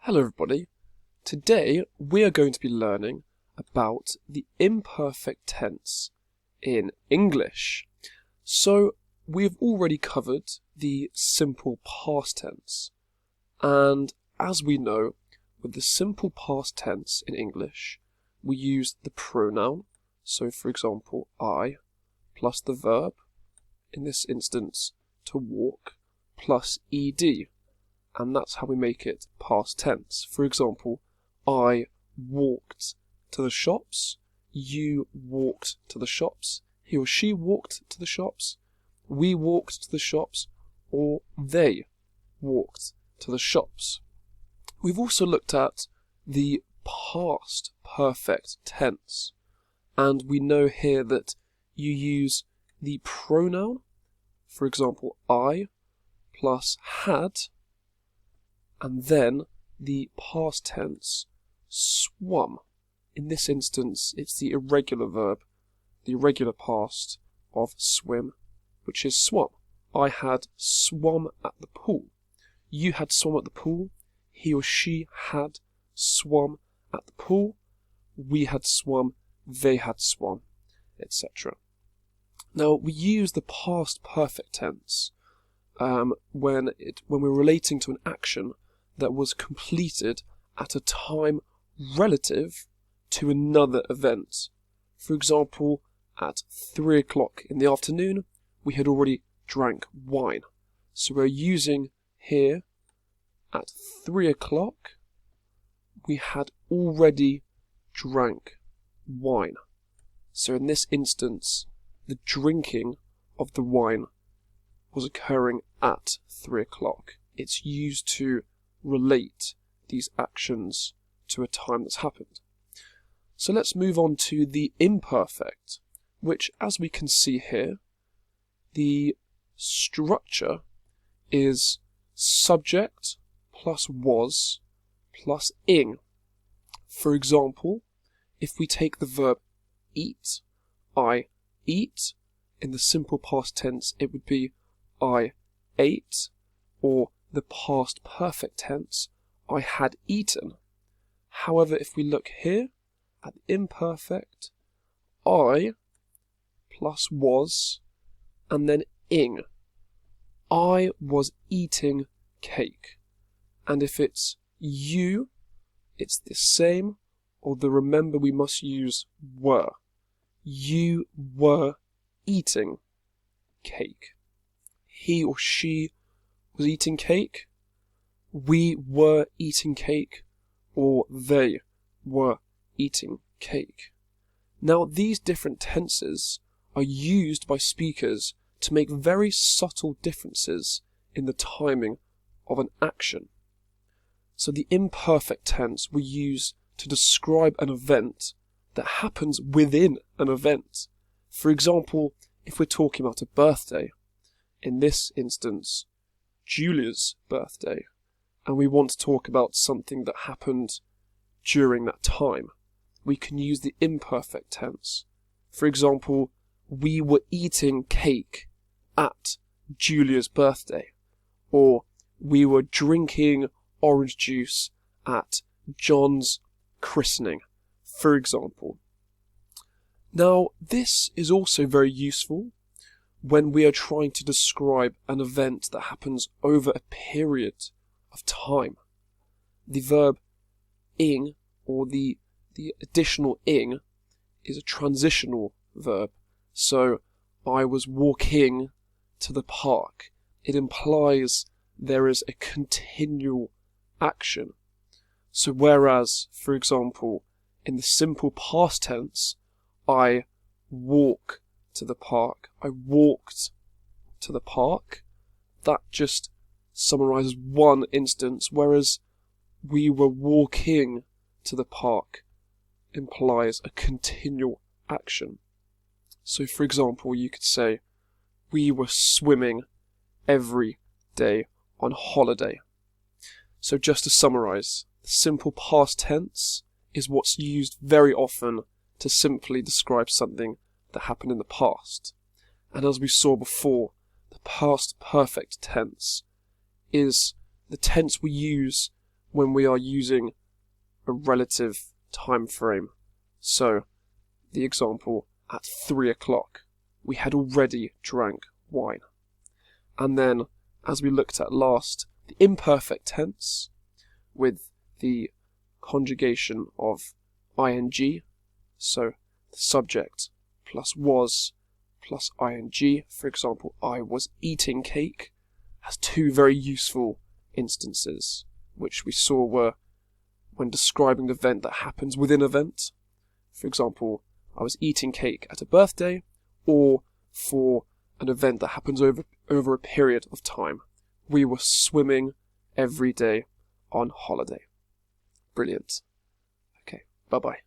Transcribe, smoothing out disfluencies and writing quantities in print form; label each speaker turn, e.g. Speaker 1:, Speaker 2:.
Speaker 1: Hello everybody. Today we are going to be learning about the imperfect tense in English. So we've already covered the simple past tense, and as we know, with the simple past tense in English we use the pronoun, so for example I plus the verb, in this instance to walk, plus ed. And that's how we make it past tense. For example, I walked to the shops, you walked to the shops, he or she walked to the shops, we walked to the shops, or they walked to the shops. We've also looked at the past perfect tense, and we know here that you use the pronoun, for example, I plus had, and then the past tense, swum. In this instance, it's the irregular verb, the irregular past of swim, which is swum. I had swum at the pool. You had swum at the pool. He or she had swum at the pool. We had swum. They had swum, etc. Now, we use the past perfect tense when we're relating to an action that was completed at a time relative to another event. For example, at 3 o'clock in the afternoon, we had already drank wine. So we're using here, at 3 o'clock, we had already drank wine. So in this instance, the drinking of the wine was occurring at 3 o'clock. It's used to relate these actions to a time that's happened. So let's move on to the imperfect, which, as we can see here, the structure is subject plus was plus ing. For example, if we take the verb eat, I eat, in the simple past tense it would be I ate, or the past perfect tense, I had eaten. However, if we look here at the imperfect, I plus was, and then ing. I was eating cake. And if it's you, it's the same, although remember we must use were. You were eating cake. He or she was eating cake, we were eating cake, or they were eating cake. Now, these different tenses are used by speakers to make very subtle differences in the timing of an action. So the imperfect tense we use to describe an event that happens within an event. For example, if we're talking about a birthday, in this instance, Julia's birthday, and we want to talk about something that happened during that time, we can use the imperfect tense. For example, we were eating cake at Julia's birthday, or we were drinking orange juice at John's christening, for example. Now, this is also very useful when we are trying to describe an event that happens over a period of time. The verb ing, or the additional ing, is a transitional verb. So, I was walking to the park. It implies there is a continual action. So whereas, for example, in the simple past tense, I walk to the park, I walked to the park, that just summarizes one instance, whereas we were walking to the park implies a continual action. So for example, you could say, we were swimming every day on holiday. So just to summarize, the simple past tense is what's used very often to simply describe something that happened in the past. And as we saw before, the past perfect tense is the tense we use when we are using a relative time frame. So, the example, at 3 o'clock, we had already drank wine. And then, as we looked at last, the imperfect tense with the conjugation of ing, so the subject plus was plus ing, for example, I was eating cake, has two very useful instances, which we saw were when describing the event that happens within an event. For example, I was eating cake at a birthday, or for an event that happens over a period of time. We were swimming every day on holiday. Brilliant. Okay, bye-bye.